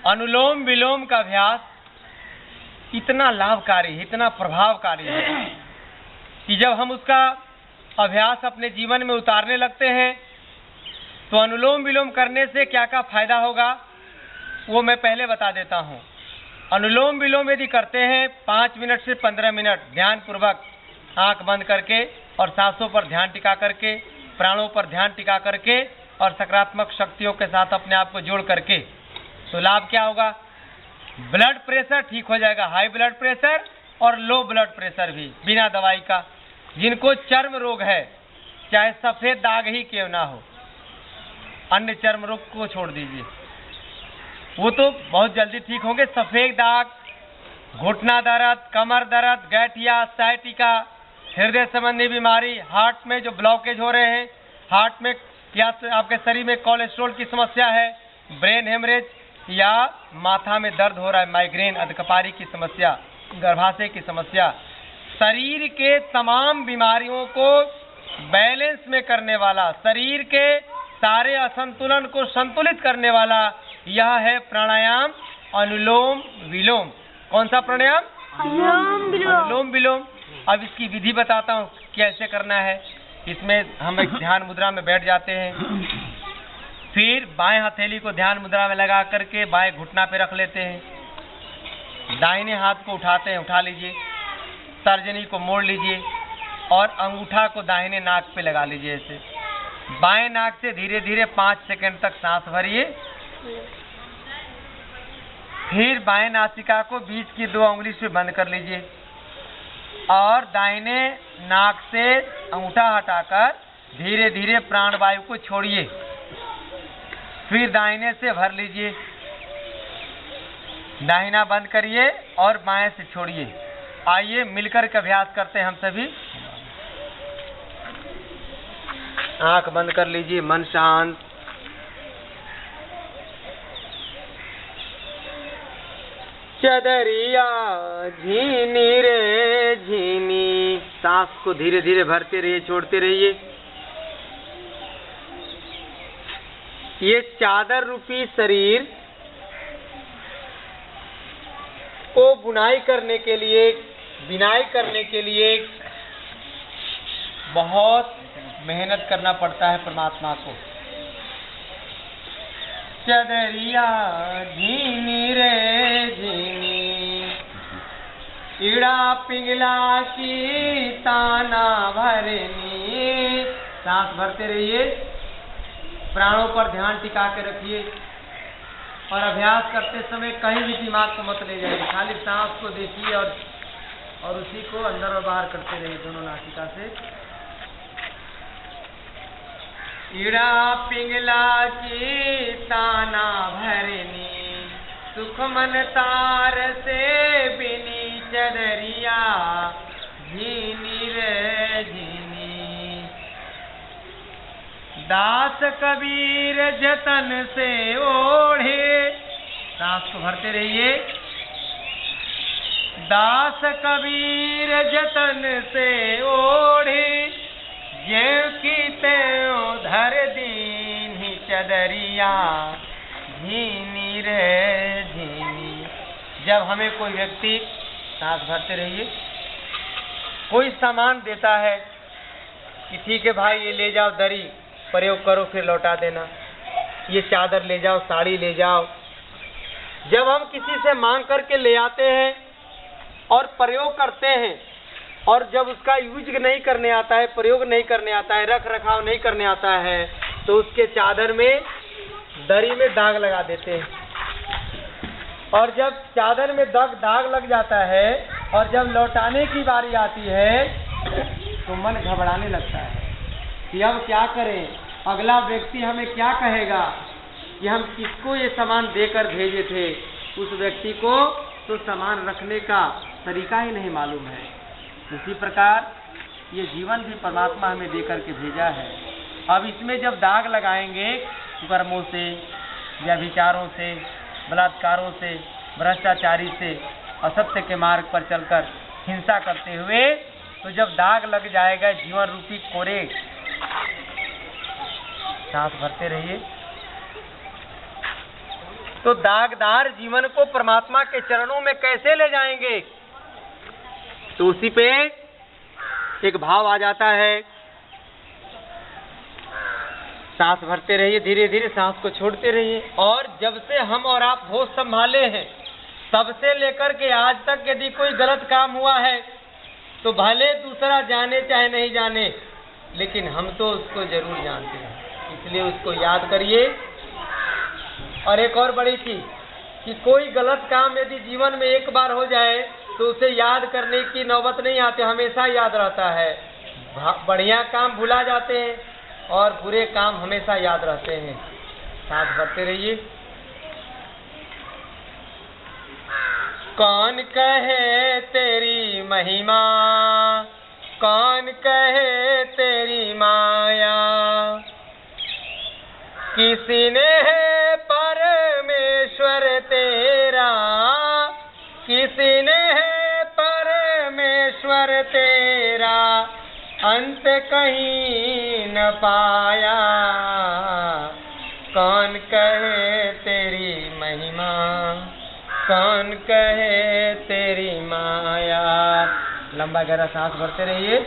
अनुलोम विलोम का अभ्यास इतना लाभकारी, इतना प्रभावकारी है कि जब हम उसका अभ्यास अपने जीवन में उतारने लगते हैं तो अनुलोम विलोम करने से क्या क्या फायदा होगा वो मैं पहले बता देता हूँ। अनुलोम विलोम यदि करते हैं 5 मिनट से 15 मिनट ध्यान पूर्वक आंख बंद करके और सांसों पर ध्यान टिका करके, प्राणों पर ध्यान टिका करके और सकारात्मक शक्तियों के साथ अपने आप को जोड़ करके, तो लाभ क्या होगा? ब्लड प्रेशर ठीक हो जाएगा, हाई ब्लड प्रेशर और लो ब्लड प्रेशर भी बिना दवाई का। जिनको चर्म रोग है, चाहे सफ़ेद दाग ही क्यों ना हो, अन्य चर्म रोग को छोड़ दीजिए, वो तो बहुत जल्दी ठीक होंगे। सफ़ेद दाग, घुटना दर्द, कमर दर्द, गठिया, साइटिका, हृदय संबंधी बीमारी, हार्ट में जो ब्लॉकेज हो रहे हैं, हार्ट में या आपके शरीर में कोलेस्ट्रॉल की समस्या है, ब्रेन हेमरेज या माथा में दर्द हो रहा है, माइग्रेन, अधकपारी की समस्या, गर्भाशय की समस्या, शरीर के तमाम बीमारियों को बैलेंस में करने वाला, शरीर के सारे असंतुलन को संतुलित करने वाला यह है प्राणायाम अनुलोम विलोम। कौन सा प्राणायाम? अनुलोम विलोम। अब इसकी विधि बताता हूँ कैसे करना है। इसमें हम एक ध्यान मुद्रा में बैठ जाते हैं, फिर बाएं हथेली को ध्यान मुद्रा में लगा करके बाएं घुटना पे रख लेते हैं, दाहिने हाथ को उठाते हैं, उठा लीजिए, तर्जनी को मोड़ लीजिए और अंगूठा को दाहिने नाक पे लगा लीजिए। ऐसे बाएं नाक से धीरे धीरे 5 सेकंड तक सांस भरिए, फिर बाएं नासिका को बीच की 2 उंगली से बंद कर लीजिए और दाहिने नाक से अंगूठा हटाकर धीरे धीरे प्राण वायु को छोड़िए, फिर दाहिने से भर लीजिए, दाहिना बंद करिए और बाएं से छोड़िए। आइए मिलकर के अभ्यास करते हैं हम सभी। आंख बंद कर लीजिए, मन शांत। चदरिया झीनी रे झीनी, सांस को धीरे धीरे भरते रहिए, छोड़ते रहिए। ये चादर रूपी शरीर को बुनाई करने के लिए, बिनाई करने के लिए बहुत मेहनत करना पड़ता है परमात्मा को। चदरिया झीनी रे झीनी, इड़ा पिंगला की ताना भरनी। सांस भरते रहिए, प्राणों पर ध्यान टिका के रखिए और अभ्यास करते समय कहीं भी दिमाग को मत ले जाइए, खाली सांस को देखिए और उसी को अंदर और बाहर करते रहिए दोनों नासिका से। इड़ा पिंगला की ताना भरनी, सुख मन तार से बिनी चदरिया झीनी रे झीनी। दास कबीर जतन से ओढ़े, सांस को भरते रहिए। दास कबीर जतन से ओढ़े, जेव की तेव धर दीन्ही चदरिया झीनी रे झीनी। जब हमें कोई व्यक्ति, सांस भरते रहिए, कोई सामान देता है कि ठीक है भाई ये ले जाओ, दरी प्रयोग करो फिर लौटा देना, ये चादर ले जाओ, साड़ी ले जाओ। जब हम किसी से मांग करके ले आते हैं और प्रयोग करते हैं और जब उसका यूज नहीं करने आता है, प्रयोग नहीं करने आता है, रख रखाव नहीं करने आता है, तो उसके चादर में, दरी में दाग लगा देते हैं। और जब चादर में दाग लग जाता है और जब लौटाने की बारी आती है तो मन घबराने लगता है कि अब क्या करें, अगला व्यक्ति हमें क्या कहेगा कि हम किसको ये सामान देकर भेजे थे। उस व्यक्ति को तो सामान रखने का तरीका ही नहीं मालूम है। इसी प्रकार ये जीवन भी परमात्मा हमें देकर के भेजा है। अब इसमें जब दाग लगाएंगे कर्मों से, व्यभिचारों से, बलात्कारों से, भ्रष्टाचारी से, असत्य के मार्ग पर चलकर हिंसा करते हुए, तो जब दाग लग जाएगा जीवन रूपी कोरे, सांस भरते रहिए। तो दागदार जीवन को परमात्मा के चरणों में कैसे ले जाएंगे? तो उसी पे एक भाव आ जाता है, सांस भरते रहिए, धीरे धीरे सांस को छोड़ते रहिए। और जब से हम और आप होश संभाले हैं, तब से लेकर के आज तक यदि कोई गलत काम हुआ है तो भले दूसरा जाने चाहे नहीं जाने, लेकिन हम तो उसको जरूर जानते हैं, इसलिए उसको याद करिए। और एक और बड़ी चीज कि कोई गलत काम यदि जीवन में एक बार हो जाए तो उसे याद करने की नौबत नहीं आती, हमेशा याद रहता है। बढ़िया काम भुला जाते हैं और बुरे काम हमेशा याद रहते हैं। सांस भरते रहिए। कौन कहे तेरी महिमा, कौन कहे तेरी माया, किसी ने है परमेश्वर तेरा, किसी ने है परमेश्वर तेरा, अंत कहीं न पाया। कौन कहे तेरी महिमा, कौन कहे तेरी माया। लंबा गहरा सांस भरते रहिए।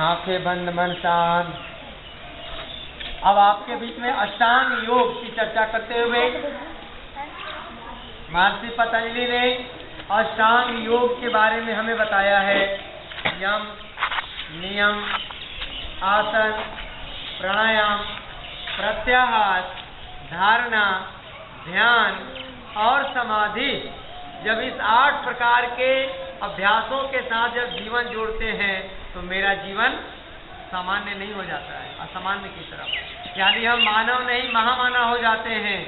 आंखें बंद, मन शांत। अब आपके बीच में अष्टांग योग की चर्चा करते हुए महर्षि पतंजलि ने अष्टांग योग के बारे में हमें बताया है। यम, नियम, आसन, प्राणायाम, प्रत्याहार, धारणा, ध्यान और समाधि। जब इस 8 प्रकार के अभ्यासों के साथ जब जीवन जोड़ते हैं तो मेरा जीवन सामान्य नहीं हो जाता है, असामान्य की तरफ। यानी हम मानव नहीं महामानव हो जाते हैं,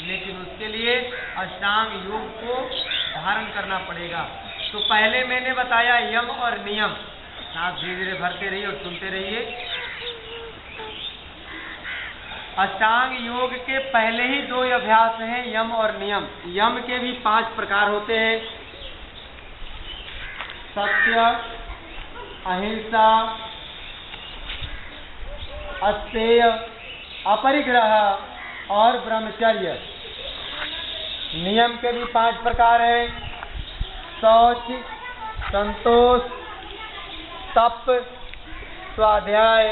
लेकिन उसके लिए अष्टांग योग को धारण करना पड़ेगा। तो पहले मैंने बताया यम और नियम। सांस धीरे धीरे भरते रहिए और सुनते रहिए। अष्टांग योग के पहले ही 2 अभ्यास हैं, यम और नियम। यम के भी 5 प्रकार होते हैं। सत्य, अहिंसा, अस्तेय, अपरिग्रह और ब्रह्मचर्य। नियम के भी 5 प्रकार हैं। शौच, संतोष, तप, स्वाध्याय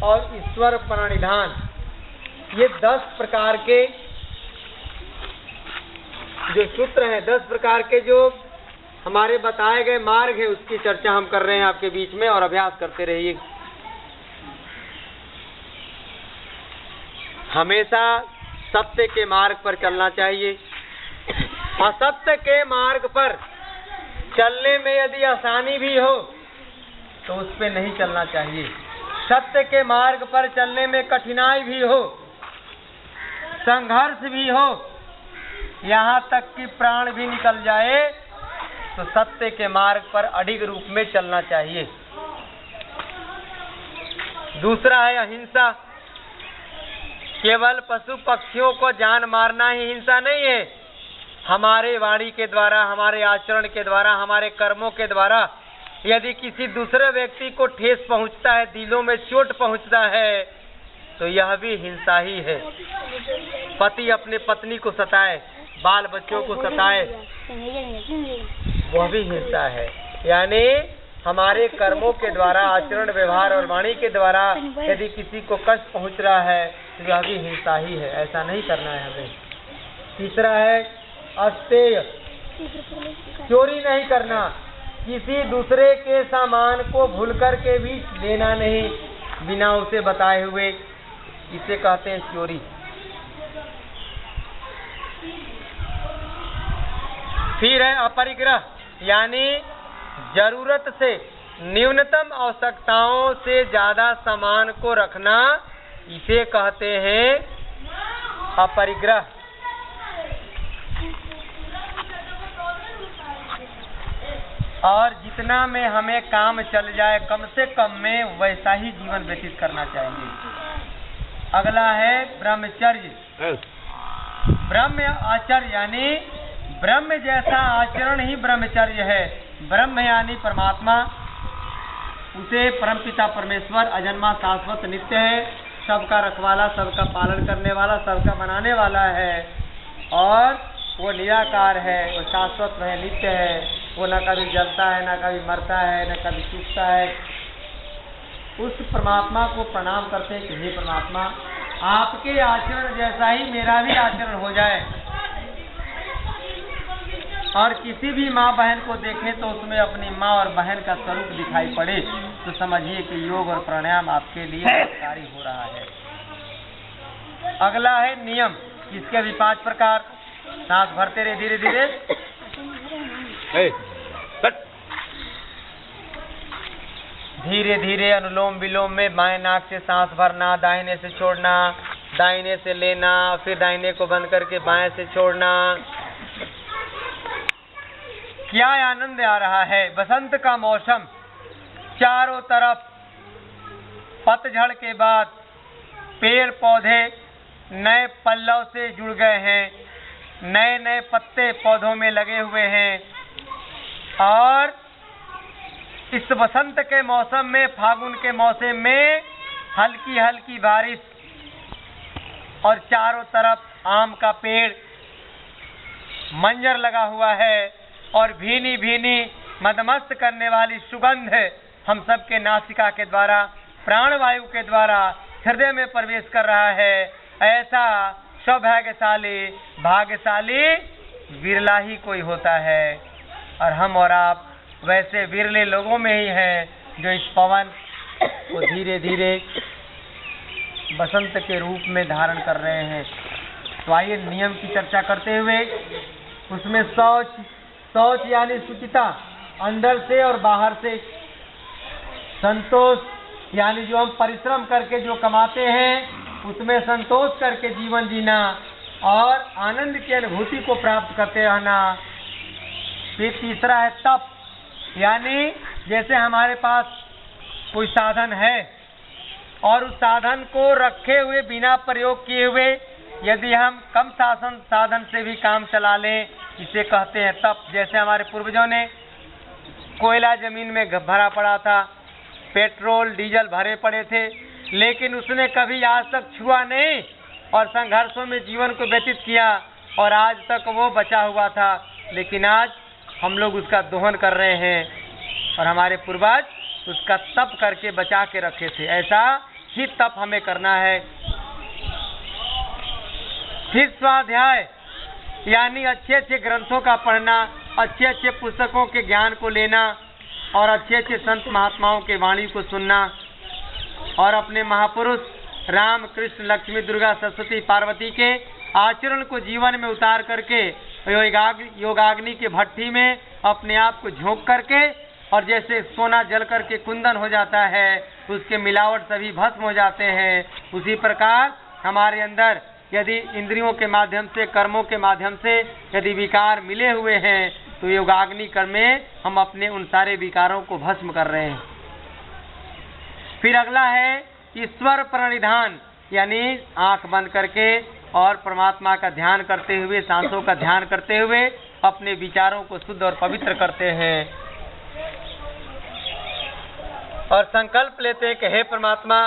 और ईश्वर प्रणिधान। ये 10 प्रकार के जो सूत्र हैं, 10 प्रकार के जो हमारे बताए गए मार्ग है, उसकी चर्चा हम कर रहे हैं आपके बीच में। और अभ्यास करते रहिए। हमेशा सत्य के मार्ग पर चलना चाहिए। असत्य के मार्ग पर चलने में यदि आसानी भी हो तो उस पे नहीं चलना चाहिए। सत्य के मार्ग पर चलने में कठिनाई भी हो, संघर्ष भी हो, यहाँ तक कि प्राण भी निकल जाए, तो सत्य के मार्ग पर अडिग रूप में चलना चाहिए। दूसरा है अहिंसा। केवल पशु पक्षियों को जान मारना ही हिंसा नहीं है। हमारे वाणी के द्वारा, हमारे आचरण के द्वारा, हमारे कर्मों के द्वारा यदि किसी दूसरे व्यक्ति को ठेस पहुंचता है, दिलों में चोट पहुंचता है, तो यह भी हिंसा ही है। पति अपने पत्नी को सताए, बाल बच्चों को सताए, वह भी हिंसा है। यानी हमारे कर्मों के द्वारा, आचरण, व्यवहार और वाणी के द्वारा यदि किसी को कष्ट पहुंच रहा है तो यह भी हिंसा ही है। ऐसा नहीं करना है हमें। तीसरा है अस्तेय। चोरी नहीं करना। किसी दूसरे के सामान को भूल कर के भी लेना नहीं, बिना उसे बताए हुए। इसे कहते हैं चोरी। फिर है अपरिग्रह, यानी जरूरत से न्यूनतम आवश्यकताओं से ज्यादा सामान को रखना, इसे कहते हैं अपरिग्रह। और जितना में हमें काम चल जाए, कम से कम में वैसा ही जीवन व्यतीत करना चाहिए। अगला है ब्रह्मचर्य। ब्रह्म आचर्य, यानी ब्रह्म जैसा आचरण ही ब्रह्मचर्य है। ब्रह्म यानी परमात्मा, उसे परमपिता परमेश्वर अजन्मा शाश्वत नित्य है। सबका रखवाला, सबका पालन करने वाला, सबका बनाने वाला है और वो निराकार है, वो शाश्वत है, नित्य है, वो न कभी जलता है, न कभी मरता है, न कभी चूकता है। उस परमात्मा को प्रणाम करते हैं कि हे परमात्मा, आपके आचरण जैसा ही मेरा भी आचरण हो जाए और किसी भी माँ बहन को देखें तो उसमें अपनी माँ और बहन का स्वरूप दिखाई पड़े तो समझिए कि योग और प्राणायाम आपके लिए लाभकारी हो रहा है। अगला है नियम, इसके भी 5 प्रकार। सांस भरते रहे धीरे धीरे, धीरे धीरे अनुलोम विलोम में बाएं नाक से सांस भरना, दाहिने से छोड़ना, दाहिने से लेना, फिर दाहिने को बंद करके बाएं से छोड़ना। क्या आनंद आ रहा है। बसंत का मौसम, चारों तरफ पतझड़ के बाद पेड़ पौधे नए पल्लव से जुड़ गए हैं, नए नए पत्ते पौधों में लगे हुए हैं और इस बसंत के मौसम में, फागुन के मौसम में हल्की हल्की बारिश और चारों तरफ आम का पेड़ मंजर लगा हुआ है और भीनी भीनी मदमस्त करने वाली सुगंध हम सबके नासिका के द्वारा, प्राणवायु के द्वारा हृदय में प्रवेश कर रहा है। ऐसा सौभाग्यशाली, भाग्यशाली विरला ही कोई होता है और हम और आप वैसे विरले लोगों में ही हैं जो इस पवन को धीरे धीरे बसंत के रूप में धारण कर रहे हैं। तो आइए नियम की चर्चा करते हुए उसमें शौच यानी शुचिता अंदर से और बाहर से, संतोष यानी जो हम परिश्रम करके जो कमाते हैं उसमें संतोष करके जीवन जीना और आनंद की अनुभूति को प्राप्त करते रहना। फिर तीसरा है तप, यानी जैसे हमारे पास कोई साधन है और उस साधन को रखे हुए बिना प्रयोग किए हुए यदि हम कम साधन से भी काम चला लें, इसे कहते हैं तप। जैसे हमारे पूर्वजों ने कोयला जमीन में भरा पड़ा था, पेट्रोल डीजल भरे पड़े थे, लेकिन उसने कभी आज तक छुआ नहीं और संघर्षों में जीवन को व्यतीत किया और आज तक वो बचा हुआ था। लेकिन आज हम लोग उसका दोहन कर रहे हैं और हमारे पूर्वज उसका तप करके बचा के रखे थे। ऐसा ही तप हमें करना है। फिर स्वाध्याय यानी अच्छे अच्छे ग्रंथों का पढ़ना, अच्छे अच्छे पुस्तकों के ज्ञान को लेना और अच्छे अच्छे संत महात्माओं के वाणी को सुनना और अपने महापुरुष राम कृष्ण लक्ष्मी दुर्गा सरस्वती पार्वती के आचरण को जीवन में उतार करके योगाग्नि के भट्टी में अपने आप को झोंक करके और जैसे सोना जल करके कुंदन हो जाता है, उसके मिलावट सभी भस्म हो जाते हैं, उसी प्रकार हमारे अंदर यदि इंद्रियों के माध्यम से, कर्मों के माध्यम से यदि विकार मिले हुए हैं तो योगाग्नि कर्म में हम अपने उन सारे विकारों को भस्म कर रहे हैं। फिर अगला है ईश्वर प्रणिधान, यानी आंख बंद करके और परमात्मा का ध्यान करते हुए, सांसों का ध्यान करते हुए अपने विचारों को शुद्ध और पवित्र करते हैं और संकल्प लेते हैं कि हे परमात्मा,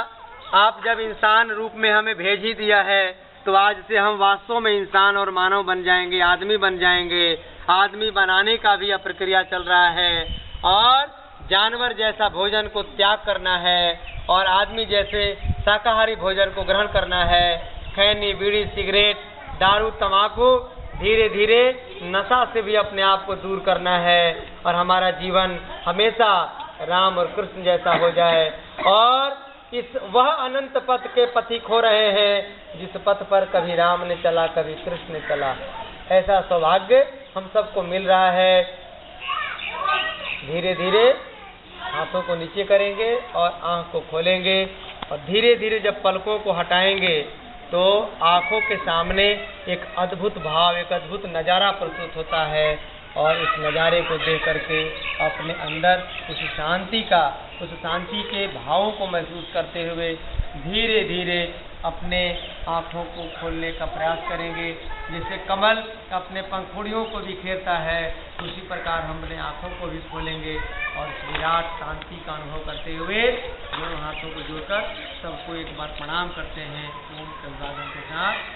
आप जब इंसान रूप में हमें भेज ही दिया है तो आज से हम वास्तव में इंसान और मानव बन जाएंगे, आदमी बन जाएंगे। आदमी बनाने का भी यह प्रक्रिया चल रहा है और जानवर जैसा भोजन को त्याग करना है और आदमी जैसे शाकाहारी भोजन को ग्रहण करना है। खैनी, बीड़ी, सिगरेट, दारू, तंबाकू, धीरे धीरे नशा से भी अपने आप को दूर करना है और हमारा जीवन हमेशा राम और कृष्ण जैसा हो जाए और वह अनंत पथ के पथिक हो रहे हैं जिस पथ पर कभी राम ने चला, कभी कृष्ण ने चला। ऐसा सौभाग्य हम सबको मिल रहा है। धीरे धीरे हाथों को नीचे करेंगे और आंख को खोलेंगे और धीरे धीरे जब पलकों को हटाएंगे तो आंखों के सामने एक अद्भुत भाव, एक अद्भुत नज़ारा प्रस्तुत होता है और इस नज़ारे को देख करके अपने अंदर उस शांति के भावों को महसूस करते हुए धीरे धीरे अपने आँखों को खोलने का प्रयास करेंगे। जैसे कमल अपने पंखुड़ियों को बिखेरता है, उसी प्रकार हम अपने आँखों को भी खोलेंगे और विराट शांति का अनुभव करते हुए दोनों हाथों को जोड़कर सबको एक बार प्रणाम करते हैं। ओम के साथ